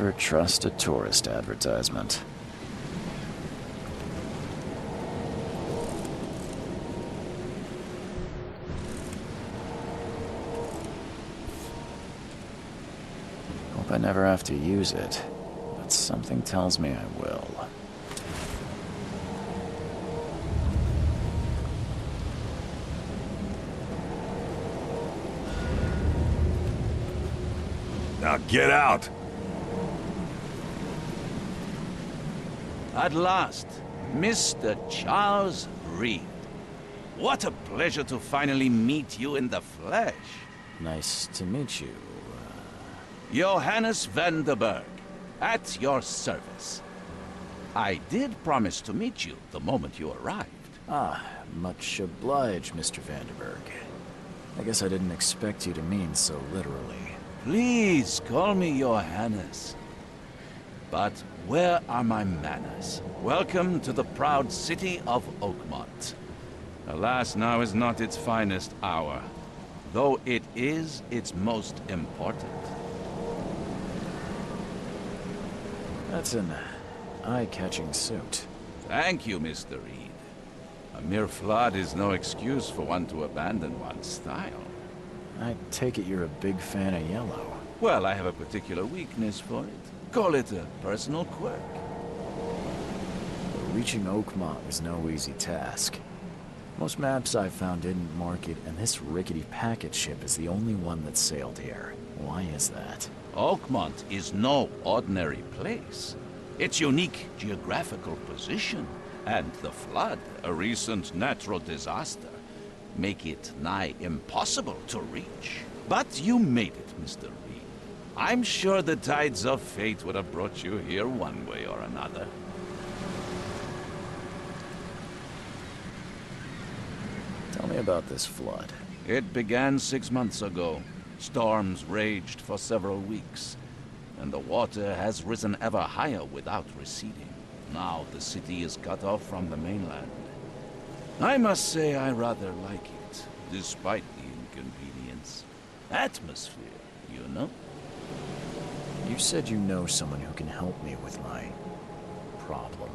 Never trust a tourist advertisement. Hope I never have to use it, but something tells me I will. Now get out! At last, Mr. Charles Reed. What a pleasure to finally meet you in the flesh. Nice to meet you. Johannes van der Berg, at your service. I did promise to meet you the moment you arrived. Ah, much obliged, Mr. Vanderberg. I guess I didn't expect you to mean so literally. Please call me Johannes. But where are my manners? Welcome to the proud city of Oakmont. Alas, now is not its finest hour, though it is its most important. That's an eye-catching suit. Thank you, Mr. Reed. A mere flood is no excuse for one to abandon one's style. I take it you're a big fan of yellow. Well, I have a particular weakness for it. Call it a personal quirk. But reaching Oakmont was no easy task. Most maps I found didn't mark it, and this rickety packet ship is the only one that sailed here. Why is that? Oakmont is no ordinary place. Its unique geographical position and the flood, a recent natural disaster, make it nigh impossible to reach. But you made it, Mr. Reed. I'm sure the tides of fate would have brought you here one way or another. Tell me about this flood. It began 6 months ago. Storms raged for several weeks, and the water has risen ever higher without receding. Now the city is cut off from the mainland. I must say I rather like it, despite the inconvenience. Atmosphere, you know? You said you know someone who can help me with my problem.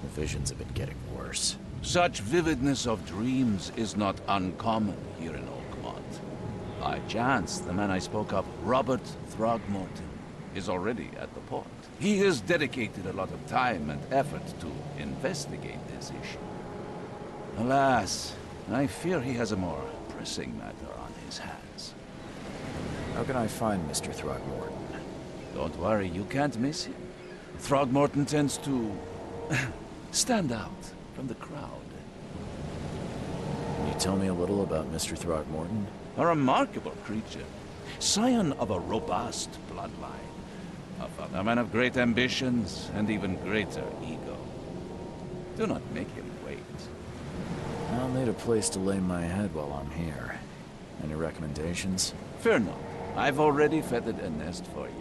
The visions have been getting worse. Such vividness of dreams is not uncommon here in Oakmont. By chance, the man I spoke of, Robert Throgmorton, is already at the port. He has dedicated a lot of time and effort to investigate this issue. Alas, I fear he has a more pressing matter on his hands. How can I find Mr. Throgmorton? Don't worry, you can't miss him. Throgmorton tends to stand out from the crowd. Can you tell me a little about Mr. Throgmorton? A remarkable creature, scion of a robust bloodline. A man of great ambitions and even greater ego. Do not make him wait. I'll need a place to lay my head while I'm here. Any recommendations? Fear not. I've already feathered a nest for you.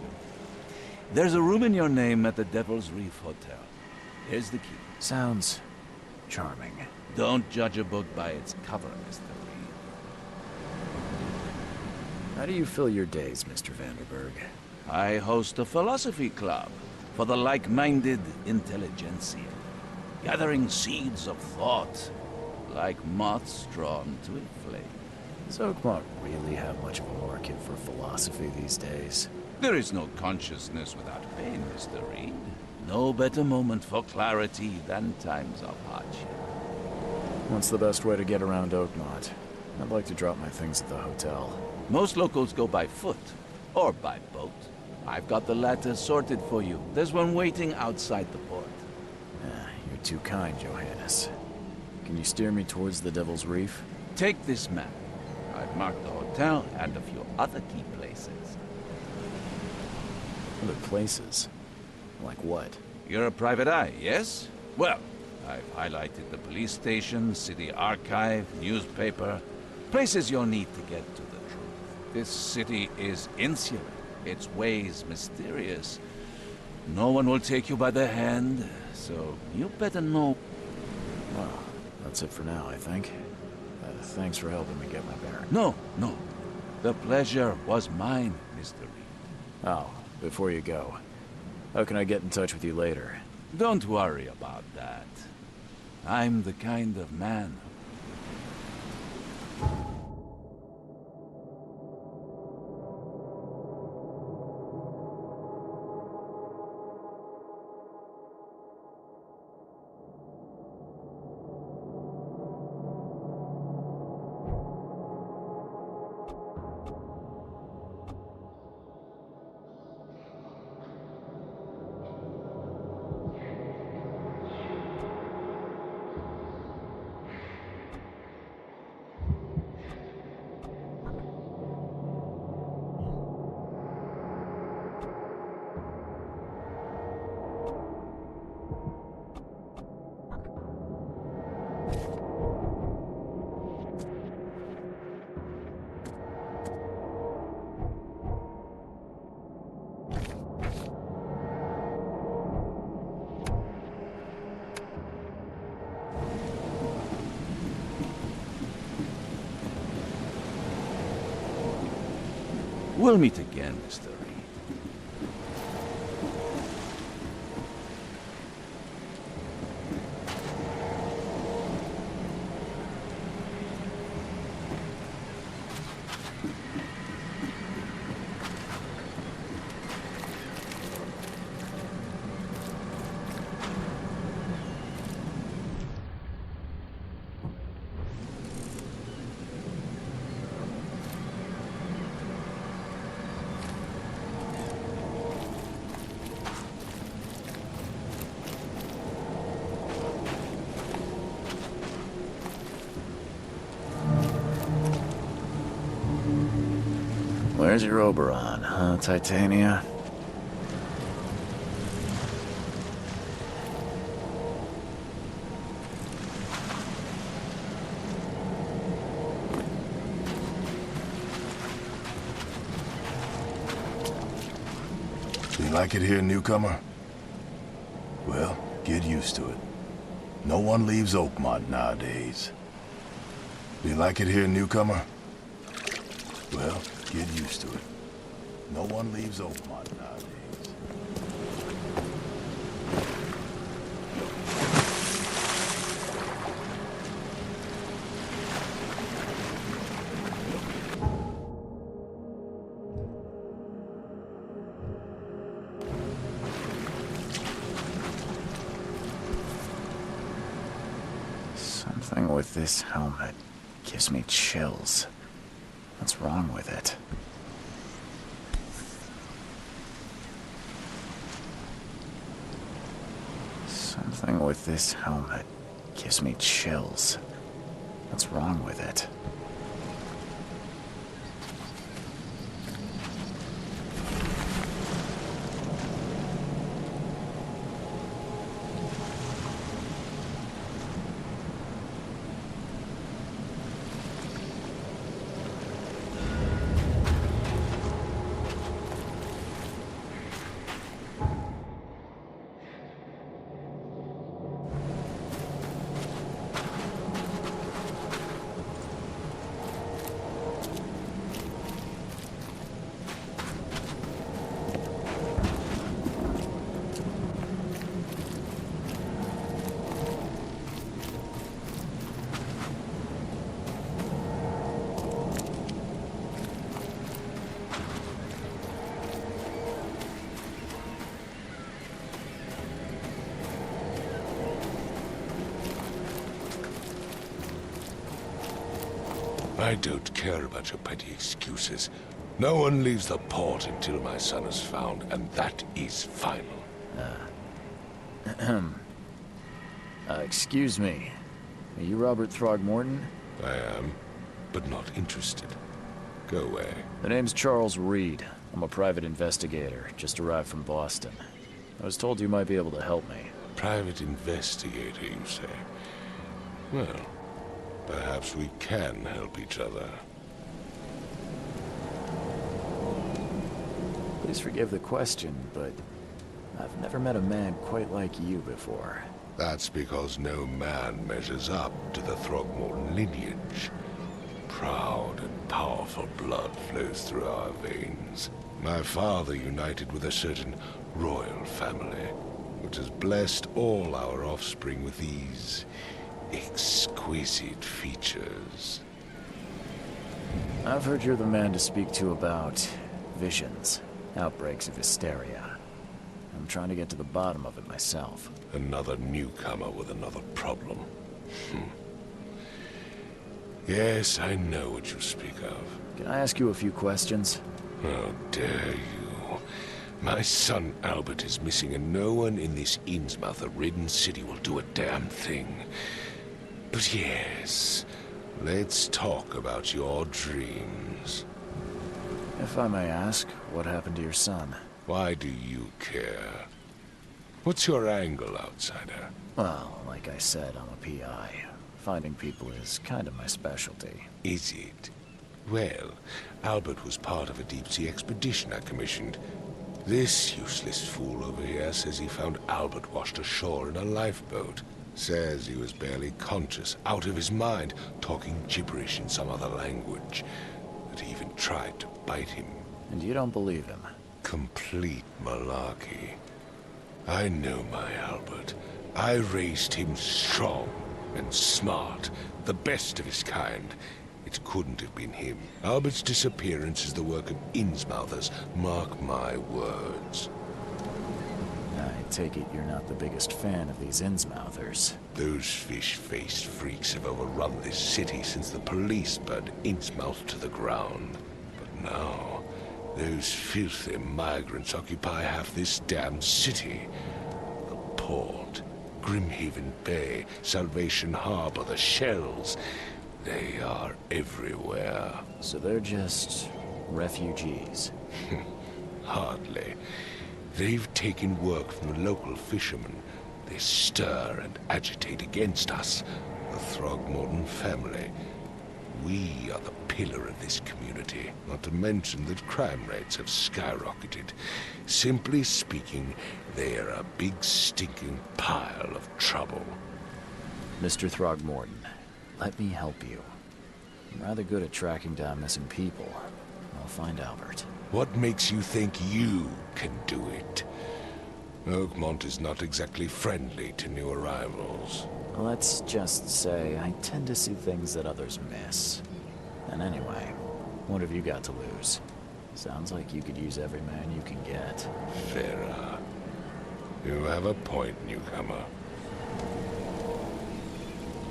There's a room in your name at the Devil's Reef Hotel. Here's the key. Sounds charming. Don't judge a book by its cover, Mr. Reed. How do you fill your days, Mr. Vanderberg? I host a philosophy club for the like-minded intelligentsia, gathering seeds of thought like moths drawn to a flame. Does Oakmont really have much of a market for philosophy these days? There is no consciousness without pain, Mr. Reed. No better moment for clarity than times of hardship. What's the best way to get around Oakmont? I'd like to drop my things at the hotel. Most locals go by foot, or by boat. I've got the latter sorted for you. There's one waiting outside the port. You're too kind, Johannes. Can you steer me towards the Devil's Reef? Take this map. I've marked the hotel and a few other key places. Other places? Like what? You're a private eye, yes? Well, I've highlighted the police station, city archive, newspaper, places you'll need to get to the truth. This city is insular, its ways mysterious. No one will take you by the hand, so you better know. Well, that's it for now, I think. Thanks for helping me get my bearings. No. The pleasure was mine, Mr. Reed. Oh, before you go, how can I get in touch with you later? Don't worry about that. I'm the kind of man. We'll meet again, Mr. Reed. Where's your Oberon, huh, Titania? Do you like it here, newcomer? Well, get used to it. No one leaves Oakmont nowadays. Do you like it here, newcomer? Well, get used to it. No one leaves Oakmont nowadays. Something with this helmet gives me chills. What's wrong with it? Something with this helmet gives me chills. What's wrong with it? I don't care about your petty excuses. No one leaves the port until my son is found, and that is final. Excuse me. Are you Robert Throgmorton? I am, but not interested. Go away. The name's Charles Reed. I'm a private investigator, just arrived from Boston. I was told you might be able to help me. Private investigator, you say? Well, perhaps we can help each other. Please forgive the question, but I've never met a man quite like you before. That's because no man measures up to the Throgmorton lineage. Proud and powerful blood flows through our veins. My father united with a certain royal family, which has blessed all our offspring with these exquisite features. I've heard you're the man to speak to about visions, outbreaks of hysteria. I'm trying to get to the bottom of it myself. Another newcomer with another problem. Yes, I know what you speak of. Can I ask you a few questions? How dare you? My son Albert is missing, and no one in this Innsmouth-ridden city will do a damn thing. But yes, let's talk about your dreams. If I may ask, what happened to your son? Why do you care? What's your angle, outsider? Well, like I said, I'm a PI. Finding people is kind of my specialty. Is it? Well, Albert was part of a deep-sea expedition I commissioned. This useless fool over here says he found Albert washed ashore in a lifeboat. Says he was barely conscious, out of his mind, talking gibberish in some other language. That he even tried to bite him. And you don't believe him? Complete malarkey. I know my Albert. I raised him strong and smart, the best of his kind. It couldn't have been him. Albert's disappearance is the work of Innsmouthers, mark my words. I take it you're not the biggest fan of these Innsmouthers. Those fish-faced freaks have overrun this city since the police burned Innsmouth to the ground. But now, those filthy migrants occupy half this damned city. The port, Grimhaven Bay, Salvation Harbor, the shells. They are everywhere. So they're just refugees. Hardly. They've taken work from the local fishermen. They stir and agitate against us, the Throgmorton family. We are the pillar of this community, not to mention that crime rates have skyrocketed. Simply speaking, they are a big stinking pile of trouble. Mr. Throgmorton, let me help you. I'm rather good at tracking down missing people. I'll find Albert. What makes you think you can do it? Oakmont is not exactly friendly to new arrivals. Let's just say I tend to see things that others miss. And anyway, what have you got to lose? Sounds like you could use every man you can get. Vera, you have a point, newcomer.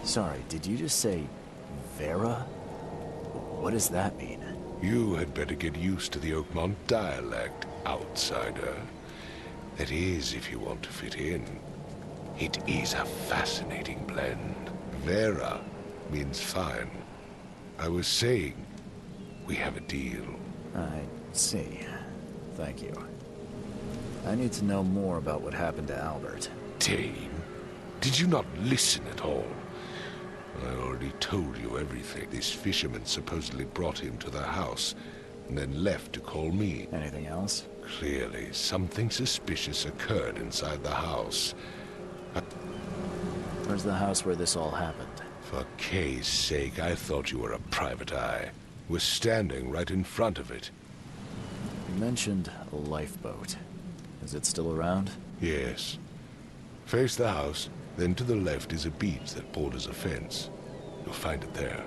Sorry, did you just say Vera? What does that mean? You had better get used to the Oakmont dialect, outsider. That is, if you want to fit in. It is a fascinating blend. Vera means fine. I was saying, we have a deal. I see. Thank you. I need to know more about what happened to Albert. Dane, did you not listen at all? I already told you everything. This fisherman supposedly brought him to the house, and then left to call me. Anything else? Clearly, something suspicious occurred inside the house. Where's the house where this all happened? For Kay's sake, I thought you were a private eye. We're standing right in front of it. You mentioned a lifeboat. Is it still around? Yes. Face the house, then to the left is a beach that borders a fence. You'll find it there.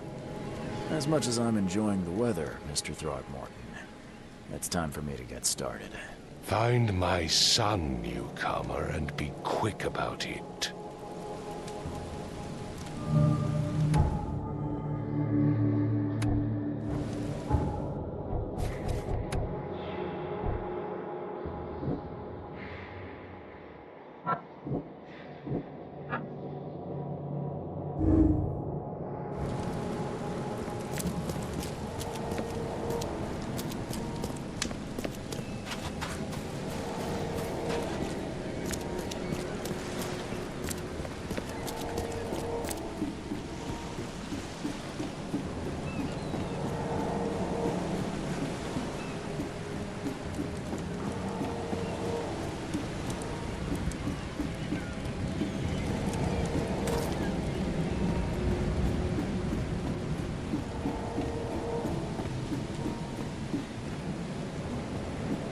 As much as I'm enjoying the weather, Mr. Throgmorton, it's time for me to get started. Find my son, newcomer, and be quick about it.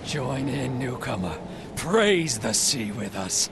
Join in, newcomer. Praise the sea with us.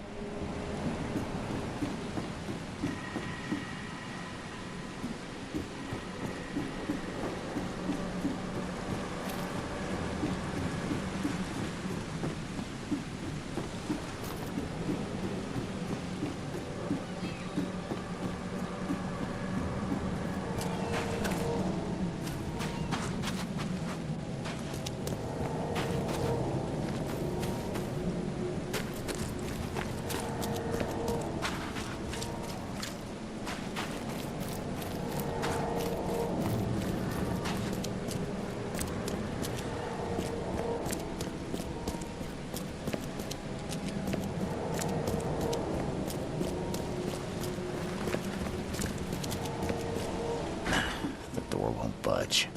Door won't budge.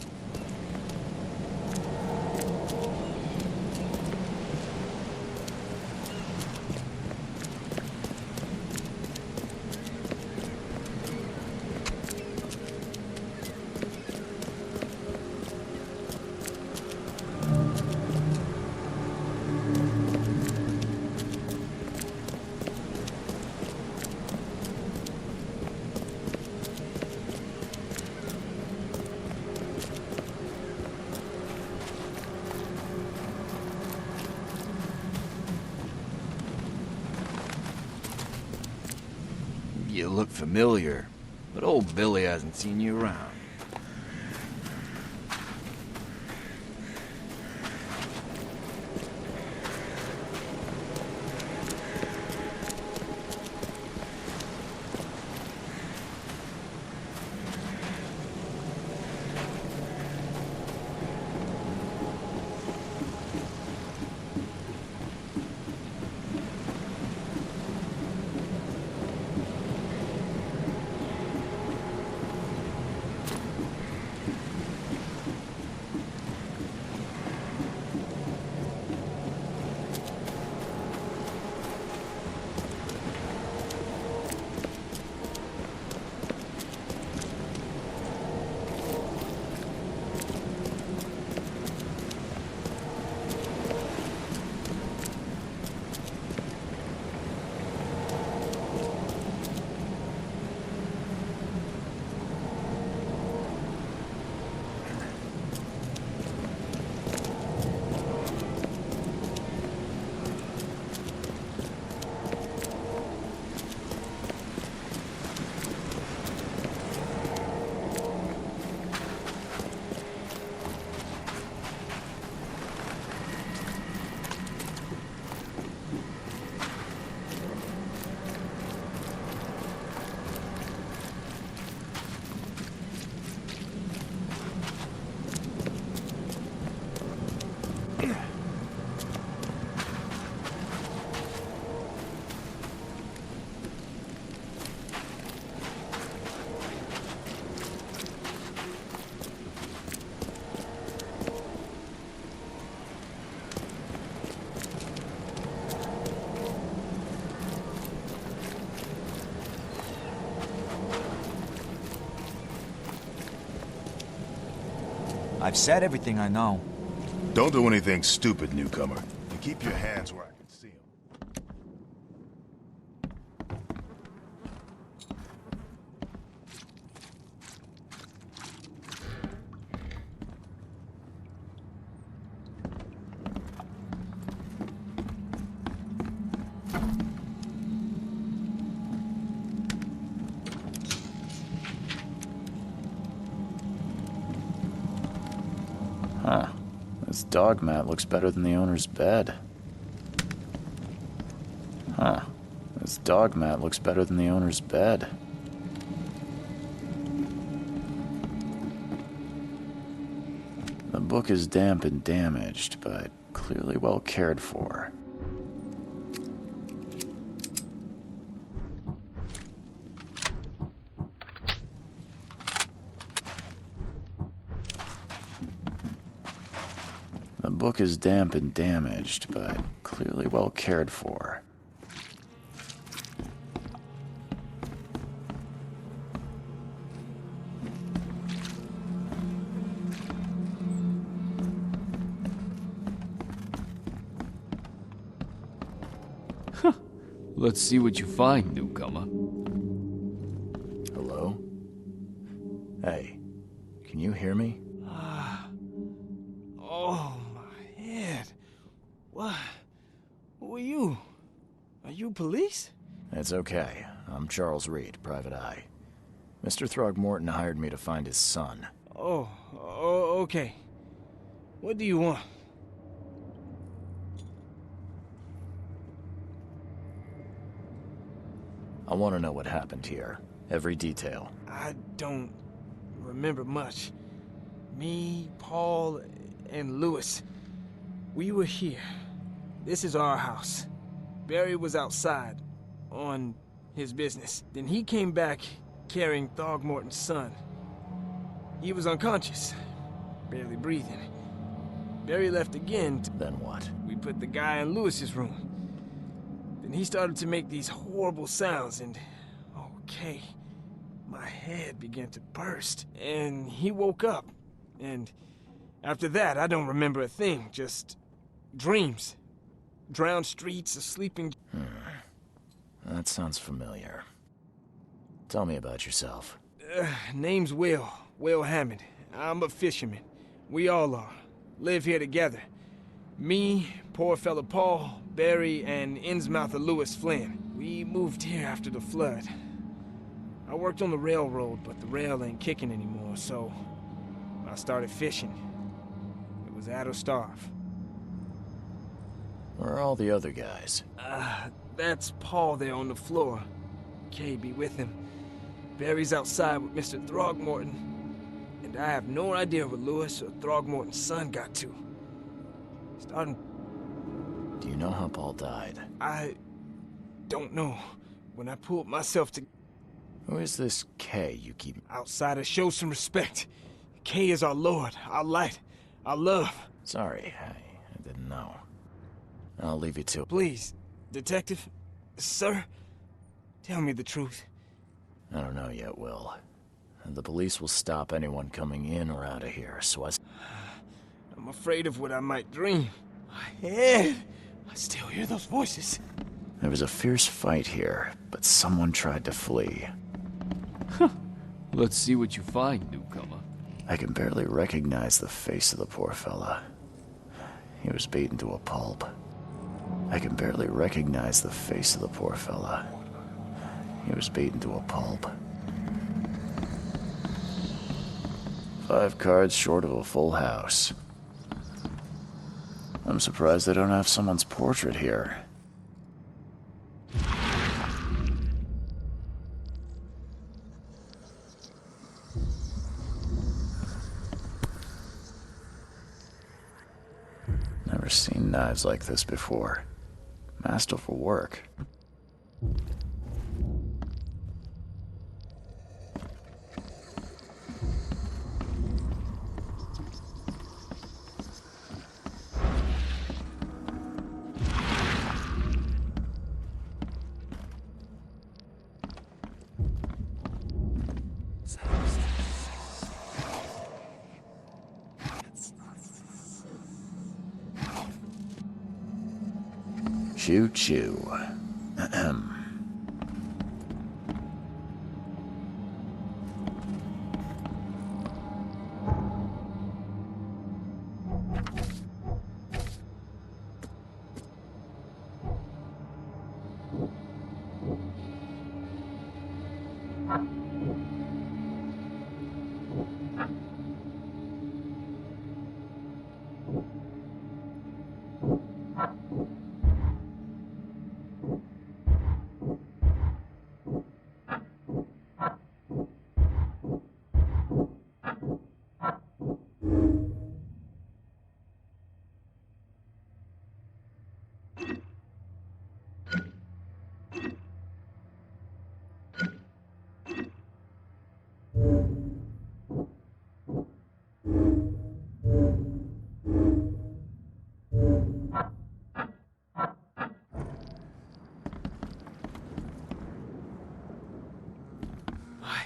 You look familiar, but old Billy hasn't seen you around. I've said everything I know. Don't do anything stupid, newcomer. And keep your hands where I can see them. Huh. This dog mat looks better than the owner's bed. Huh. This dog mat looks better than the owner's bed. The book is damp and damaged, but clearly well cared for. The book is damp and damaged, but clearly well cared for. Let's see what you find, newcomer. Hello? Hey, can you hear me? Oh, my head. What? Who are you? Are you police? It's okay. I'm Charles Reed, Private Eye. Mr. Throgmorton hired me to find his son. Oh, okay. What do you want? I want to know what happened here. Every detail. I don't remember much. Me, Paul, and Lewis. We were here. This is our house. Barry was outside, on his business. Then he came back carrying Throgmorton's son. He was unconscious, barely breathing. Barry left again. Then what? We put the guy in Lewis's room. Then he started to make these horrible sounds and... okay. My head began to burst, and he woke up. And after that, I don't remember a thing, just dreams. Drowned streets, a sleeping... That sounds familiar. Tell me about yourself. Name's Will Hammond. I'm a fisherman. We all are. Live here together. Me, poor fella Paul, Barry, and Innsmouther Lewis Flynn. We moved here after the flood. I worked on the railroad, but the rail ain't kicking anymore, so I started fishing. It was add or starve. Where are all the other guys? That's Paul there on the floor. Kay be with him. Barry's outside with Mr. Throgmorton. And I have no idea where Lewis or Throgmorton's son got to. Starting... Do you know how Paul died? I don't know. When I pulled myself to... Who is this Kay you keep... Outsider, show some respect. Kay is our lord, our light, our love. Sorry, I didn't know. I'll leave you to it. Please, detective, sir, tell me the truth. I don't know yet, Will. The police will stop anyone coming in or out of here, so I'm afraid of what I might dream. My head! I still hear those voices. There was a fierce fight here, but someone tried to flee. Let's see what you find, newcomer. I can barely recognize the face of the poor fella. He was beaten to a pulp. I can barely recognize the face of the poor fella. He was beaten to a pulp. 5 cards short of a full house. I'm surprised they don't have someone's portrait here. Never seen knives like this before. Masterful work. Choo choo. Ahem.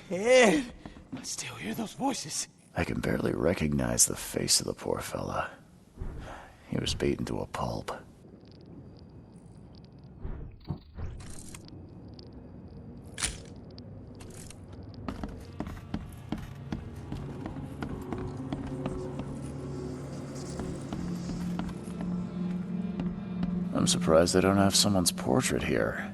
Head! I still hear those voices. I can barely recognize the face of the poor fella. He was beaten to a pulp. I'm surprised they don't have someone's portrait here.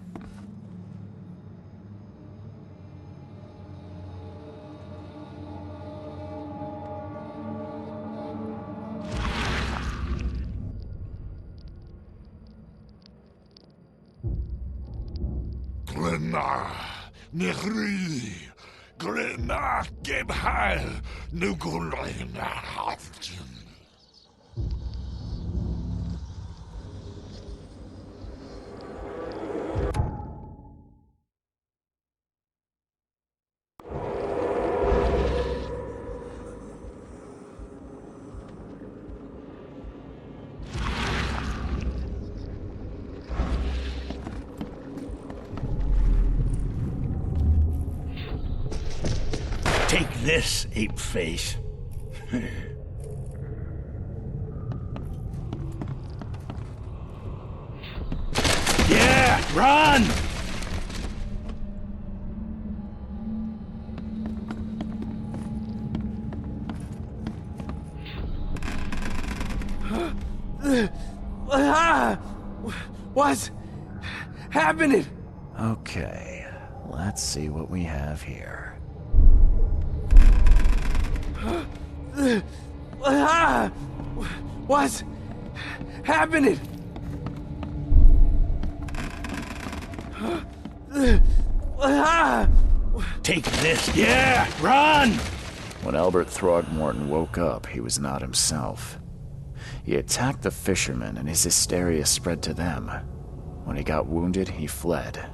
Take this, ape face. Yeah, run! What's happening? Okay, let's see what we have here. What's happening? Take this, yeah, run! When Albert Throgmorton woke up, he was not himself. He attacked the fishermen, and his hysteria spread to them. When he got wounded, he fled.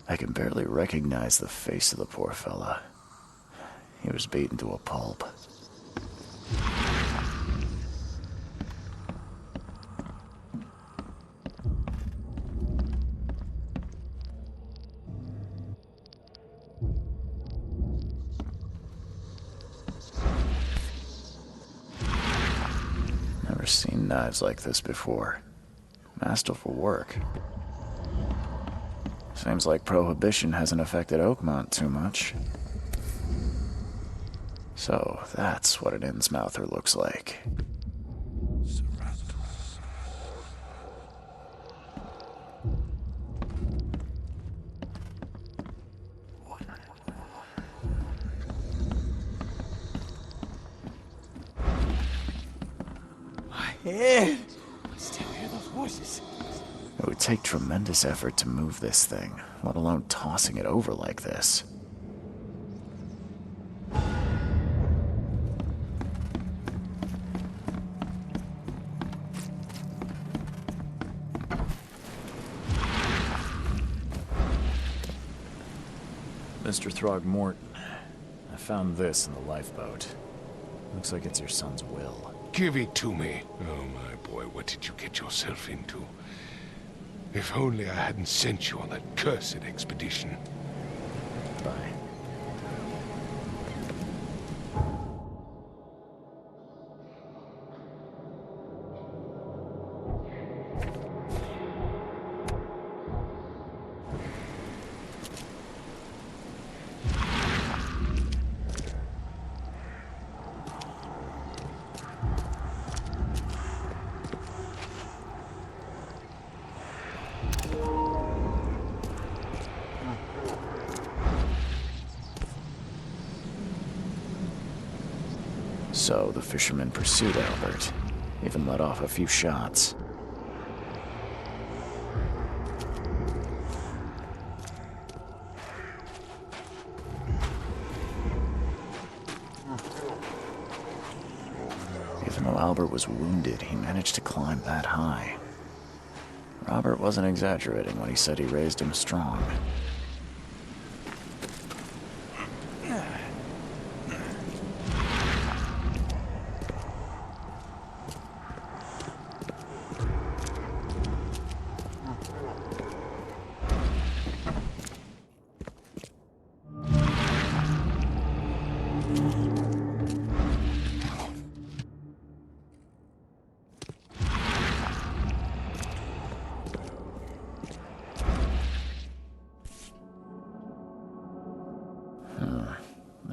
I can barely recognize the face of the poor fella. He was beaten to a pulp. Never seen knives like this before. Masterful work. Seems like prohibition hasn't affected Oakmont too much. So, that's what an Innsmouther looks like. My head! I still hear those voices. It would take tremendous effort to move this thing, let alone tossing it over like this. Mr. Throgmorton, I found this in the lifeboat. Looks like it's your son's will. Give it to me. Oh, my boy, what did you get yourself into? If only I hadn't sent you on that cursed expedition. Bye. So the fisherman pursued Albert, even let off a few shots. Even though Albert was wounded, he managed to climb that high. Robert wasn't exaggerating when he said he raised him strong.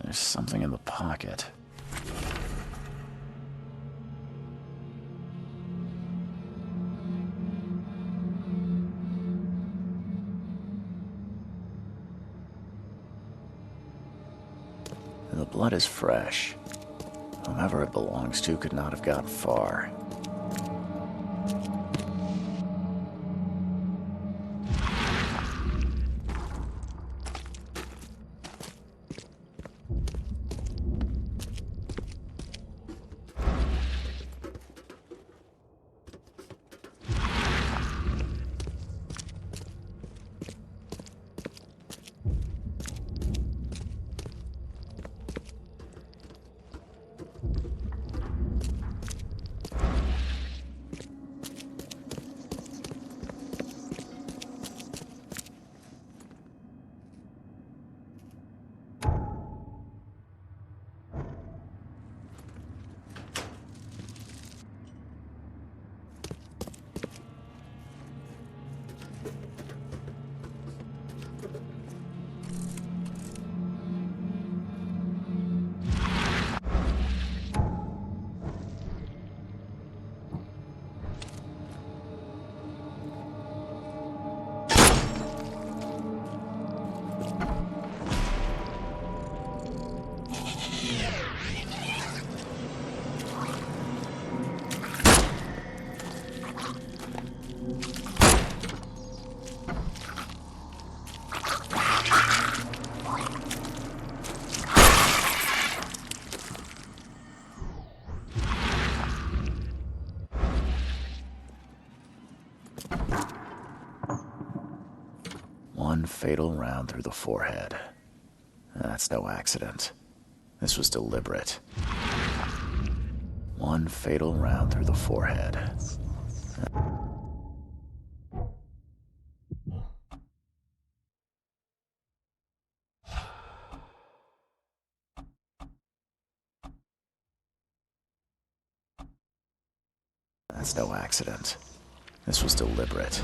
There's something in the pocket. The blood is fresh. Whomever it belongs to could not have gotten far. One fatal round through the forehead. That's no accident. This was deliberate. One fatal round through the forehead. That's no accident. This was deliberate.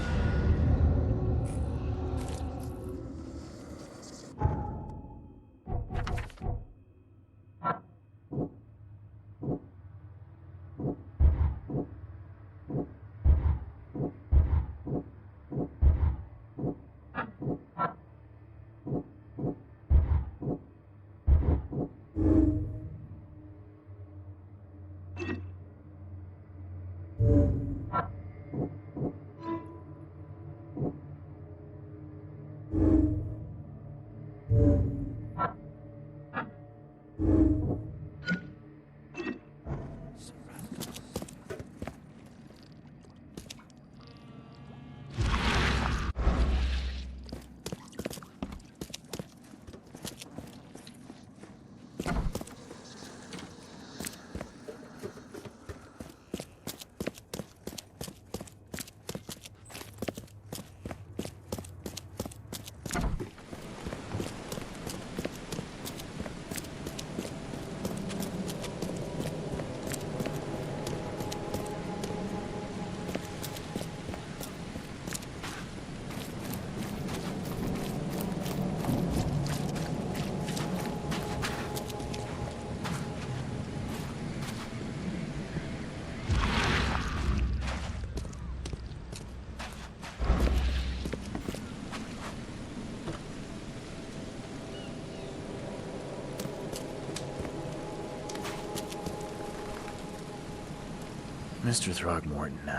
Mr. Throgmorton,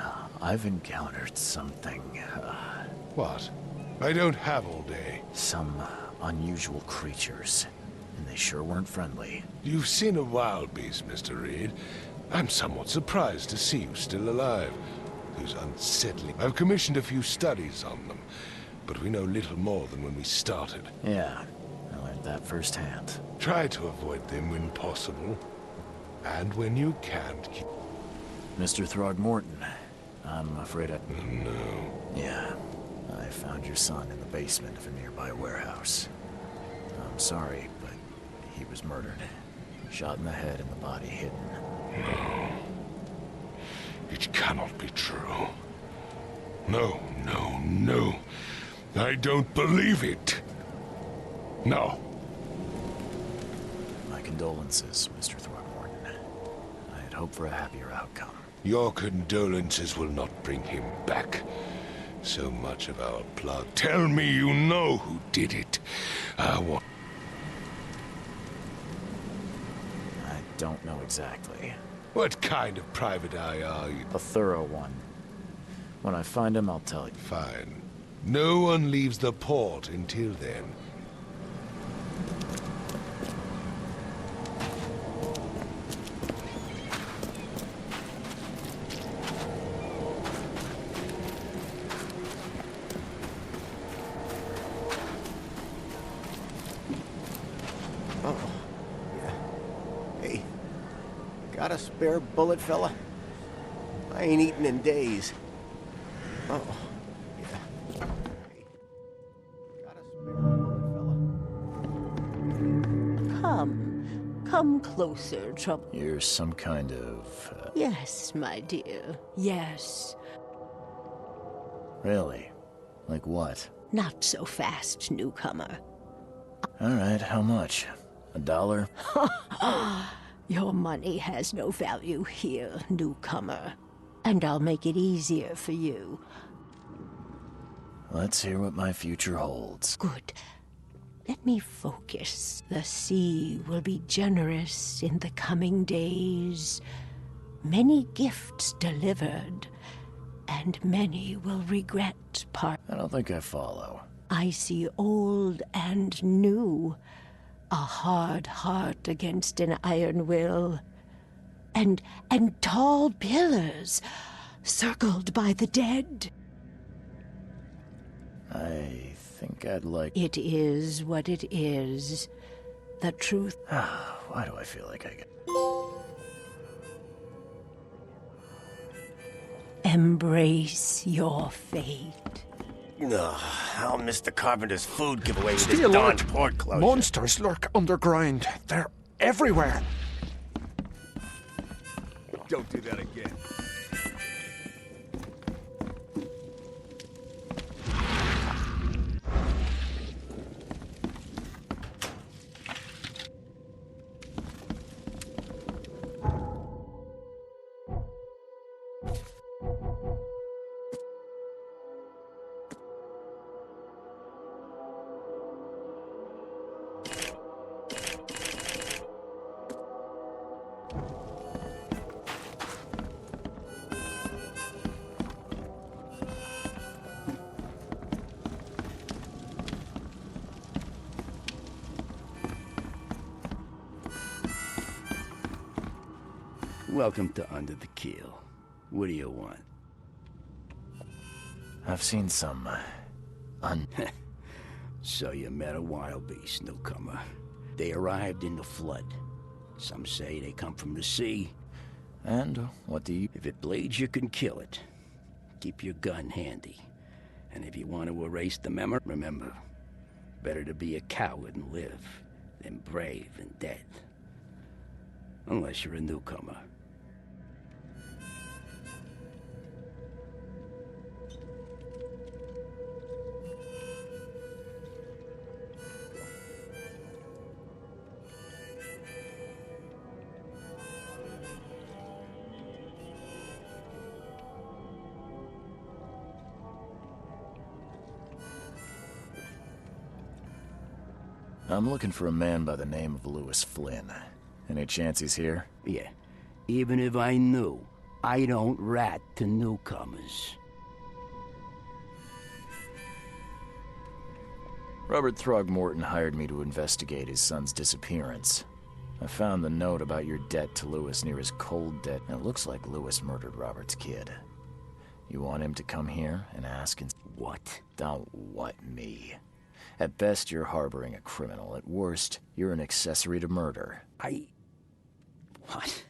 I've encountered something, What? I don't have all day. some unusual creatures, and they sure weren't friendly. You've seen a wild beast, Mr. Reed. I'm somewhat surprised to see you still alive. Who's unsettling. I've commissioned a few studies on them, but we know little more than when we started. Yeah, I learned that firsthand. Try to avoid them when possible, and when you can't, keep... Mr. Throgmorton, I'm afraid I... No. Yeah, I found your son in the basement of a nearby warehouse. I'm sorry, but he was murdered. Shot in the head and the body hidden. No. It cannot be true. No, no, no. I don't believe it. No. My condolences, Mr. Throgmorton. I had hoped for a happier outcome. Your condolences will not bring him back. So much of our plot. Tell me you know who did it. I want... I don't know exactly. What kind of private eye are you? A thorough one. When I find him, I'll tell you. Fine. No one leaves the port until then. Oh, yeah. Hey, got a spare bullet, fella? I ain't eaten in days. Oh, yeah. Hey, got a spare bullet, fella? Come closer, trouble. You're some kind of... Yes, my dear, yes. Really? Like what? Not so fast, newcomer. All right, how much? $1? Your money has no value here, newcomer. And I'll make it easier for you. Let's hear what my future holds. Good. Let me focus. The sea will be generous in the coming days. Many gifts delivered, and many will regret part. I don't think I follow. I see old and new, a hard heart against an iron will, and tall pillars circled by the dead. I think I'd like... It is what it is. The truth. Why do I feel like I get... Embrace your fate. Ugh, I'll miss the carpenter's food giveaway with this Stay alert! darn port closure. Monsters lurk underground. They're everywhere. Don't do that again. Welcome to Under the Keel. What do you want? I've seen some... So you met a wild beast, newcomer. They arrived in the flood. Some say they come from the sea. And what do you... If it bleeds, you can kill it. Keep your gun handy. And if you want to erase the memory, remember, better to be a coward and live than brave and dead. Unless you're a newcomer. I'm looking for a man by the name of Lewis Flynn. Any chance he's here? Yeah. Even if I knew, I don't rat to newcomers. Robert Throgmorton hired me to investigate his son's disappearance. I found the note about your debt to Lewis near his cold debt, and it looks like Lewis murdered Robert's kid. You want him to come here and ask and... What? Don't what me. At best, you're harboring a criminal. At worst, you're an accessory to murder. What?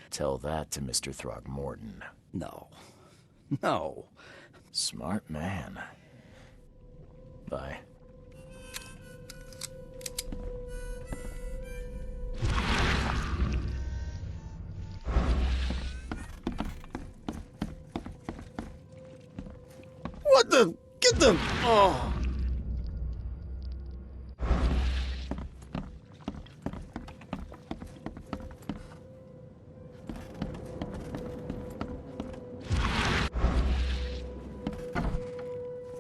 Tell that to Mr. Throgmorton. No. No. Smart man. Bye. What the? Get them! Oh.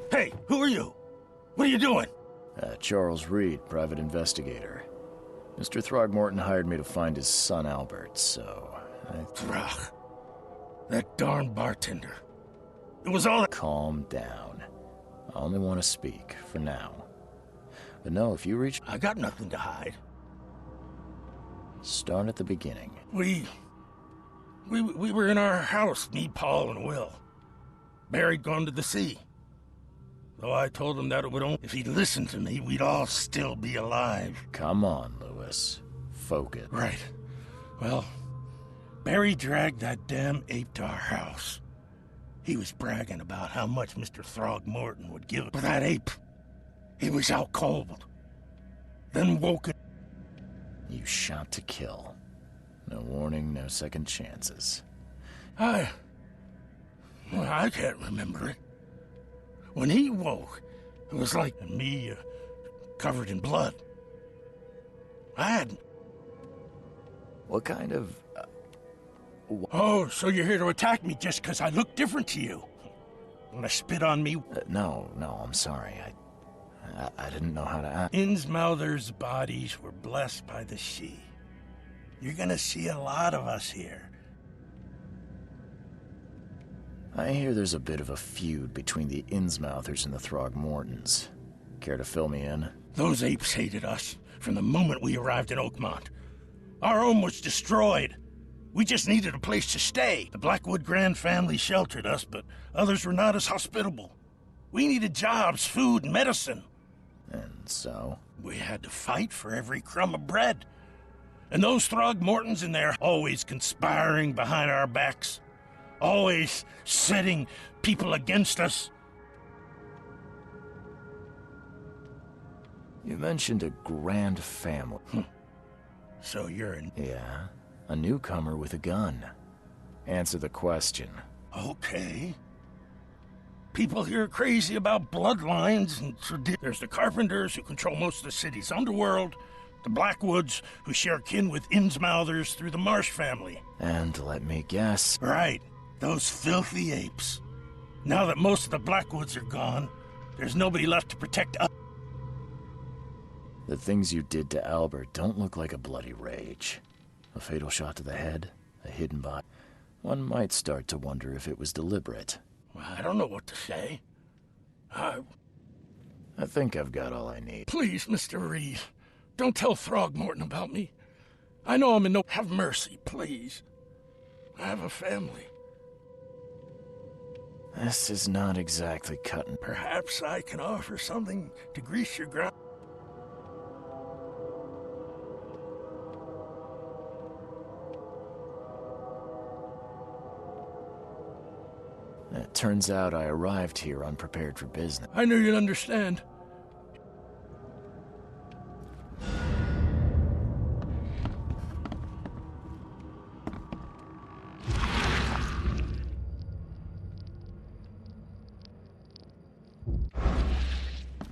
Hey, who are you? What are you doing? Charles Reed, private investigator. Mr. Throgmorton hired me to find his son Albert, so... Throg. That darn bartender. It was all... Calm down. I only want to speak, for now. But no, if you reach... I got nothing to hide. Start at the beginning. We were in our house, me, Paul, and Will. Barry'd gone to the sea. Though I told him that it would only... If he'd listened to me, we'd all still be alive. Come on, Lewis. Focus. Right. Well, Barry dragged that damn ape to our house. He was bragging about how much Mr. Throgmorton would give for that ape. He was out cold. Then woke it. You shot to kill. No warning, no second chances. I can't remember it. When he woke, it was like me covered in blood. I had... What kind of... Oh, so you're here to attack me just because I look different to you? Want to spit on me? No, I'm sorry. I didn't know how to act. Innsmouther's bodies were blessed by the sea. You're gonna see a lot of us here. I hear there's a bit of a feud between the Innsmouthers and the Throgmortons. Care to fill me in? Those apes hated us from the moment we arrived in Oakmont. Our home was destroyed. We just needed a place to stay. The Blackwood Grand family sheltered us, but others were not as hospitable. We needed jobs, food, and medicine. And so? We had to fight for every crumb of bread. And those Throgmortons in there, always conspiring behind our backs. Always setting people against us. You mentioned a grand family. So you're an... Yeah, a newcomer with a gun. Answer the question. Okay. People here are crazy about bloodlines and tradition. There's the Carpenters, who control most of the city's underworld. The Blackwoods, who share kin with Innsmouthers through the Marsh family. And let me guess. Right. Those filthy apes. Now that most of the Blackwoods are gone, there's nobody left to protect us. The things you did to Albert don't look like a bloody rage. A fatal shot to the head, a hidden body. One might start to wonder if it was deliberate. I don't know what to say. I think I've got all I need. Please, Mr. Reed, don't tell Throgmorton about me. I know I'm in no... Have mercy, please. I have a family. This is not exactly cutting. Perhaps I can offer something to grease your ground. It turns out I arrived here unprepared for business. I knew you'd understand.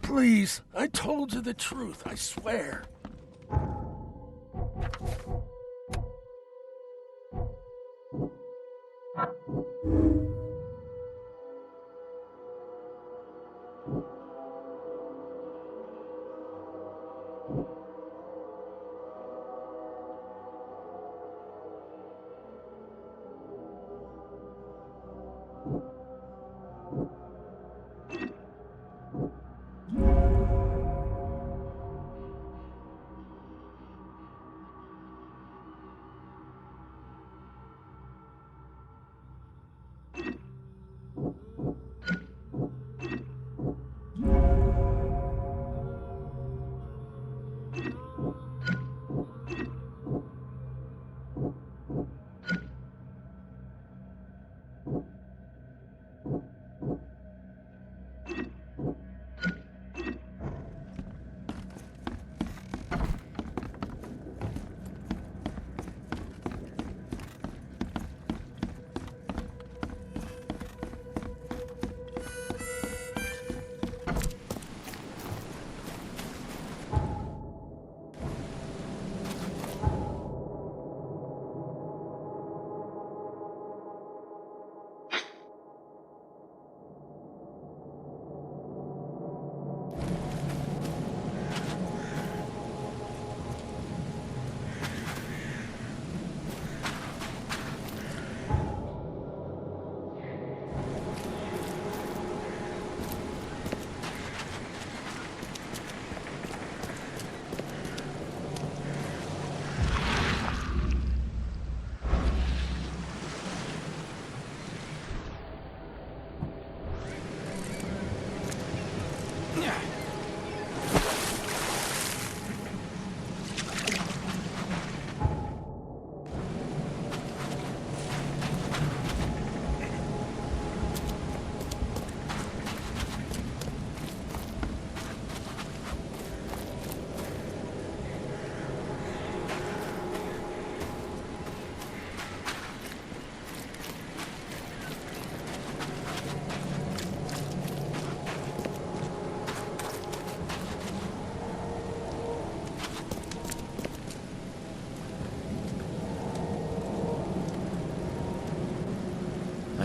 Please, I told you the truth, I swear.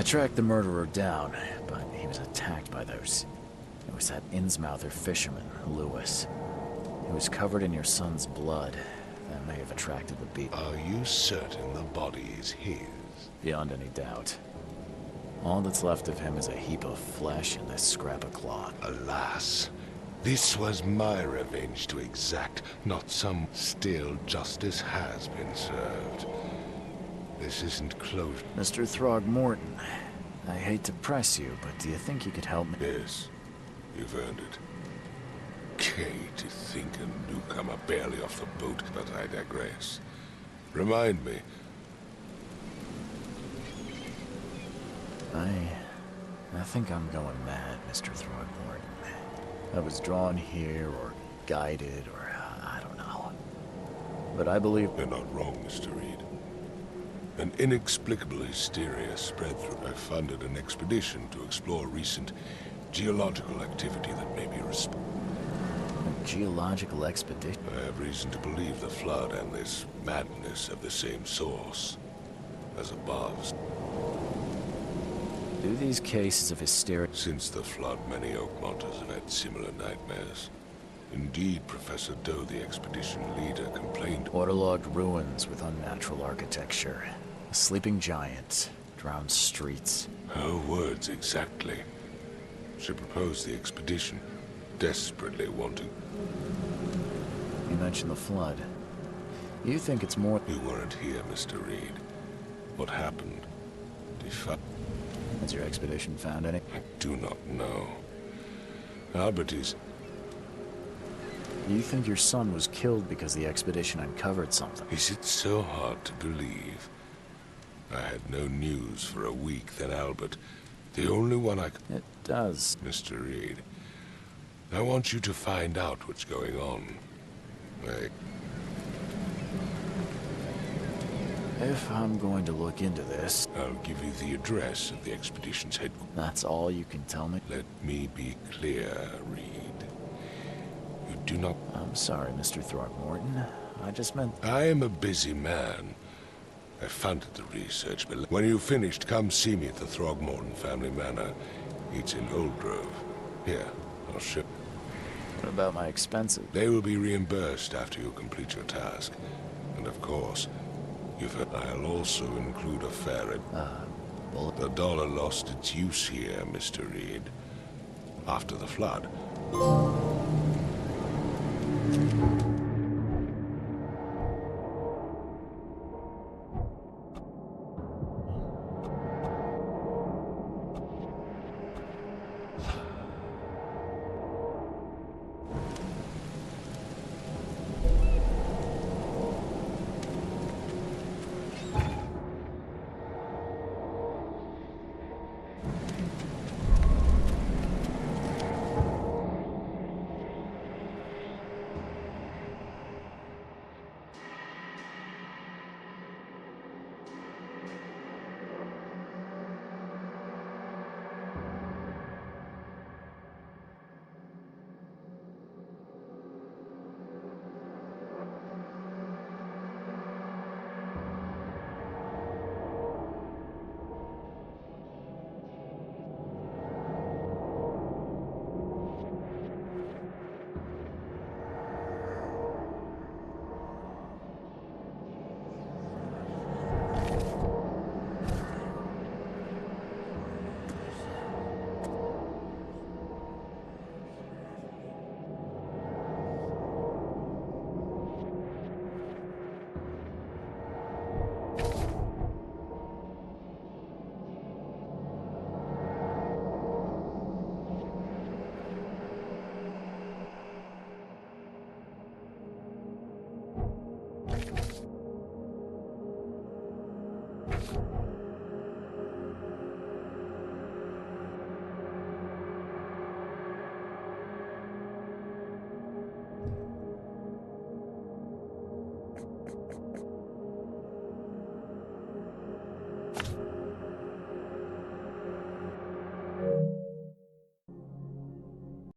I tracked the murderer down, but he was attacked by those... It was that Innsmouther fisherman, Lewis. He was covered in your son's blood. That may have attracted the beast. Are you certain the body is his? Beyond any doubt. All that's left of him is a heap of flesh and this scrap of cloth. Alas, this was my revenge to exact, not some. Still, justice has been served. This isn't close. Mr. Throgmorton, I hate to press you, but do you think you could help me? Yes, you've earned it. To think a newcomer barely off the boat, but I digress. Remind me. I think I'm going mad, Mr. Throgmorton. I was drawn here, or guided, or I don't know. But I believe... You're not wrong, Mr. Reed. An inexplicable hysteria spread through. I funded an expedition to explore recent geological activity that may be responsible. A geological expedition? I have reason to believe the flood and this madness have the same source as above. Do these cases of hysteria... Since the flood, many Oakmonters have had similar nightmares. Indeed, Professor Doe, the expedition leader, complained... Waterlogged ruins with unnatural architecture. A sleeping giant. Drowned streets. Her words exactly. She proposed the expedition, desperately wanting... You mentioned the flood. You think it's more... You weren't here, Mr. Reed. What happened? Has your expedition found any? I do not know. Albert is... You think your son was killed because the expedition uncovered something? Is it so hard to believe? I had no news for a week, then Albert, the only one I... It does. Mr. Reed, I want you to find out what's going on. If I'm going to look into this... I'll give you the address of the expedition's headquarters. That's all you can tell me? Let me be clear, Reed. You do not... I'm sorry, Mr. Throgmorton. I just meant... I am a busy man. I funded the research, but when you've finished, come see me at the Throgmorton family manor. It's in Old Grove. Here, I'll ship. What about my expenses? They will be reimbursed after you complete your task. And of course, I'll also include a fare at... The dollar lost its use here, Mr. Reed. After the flood.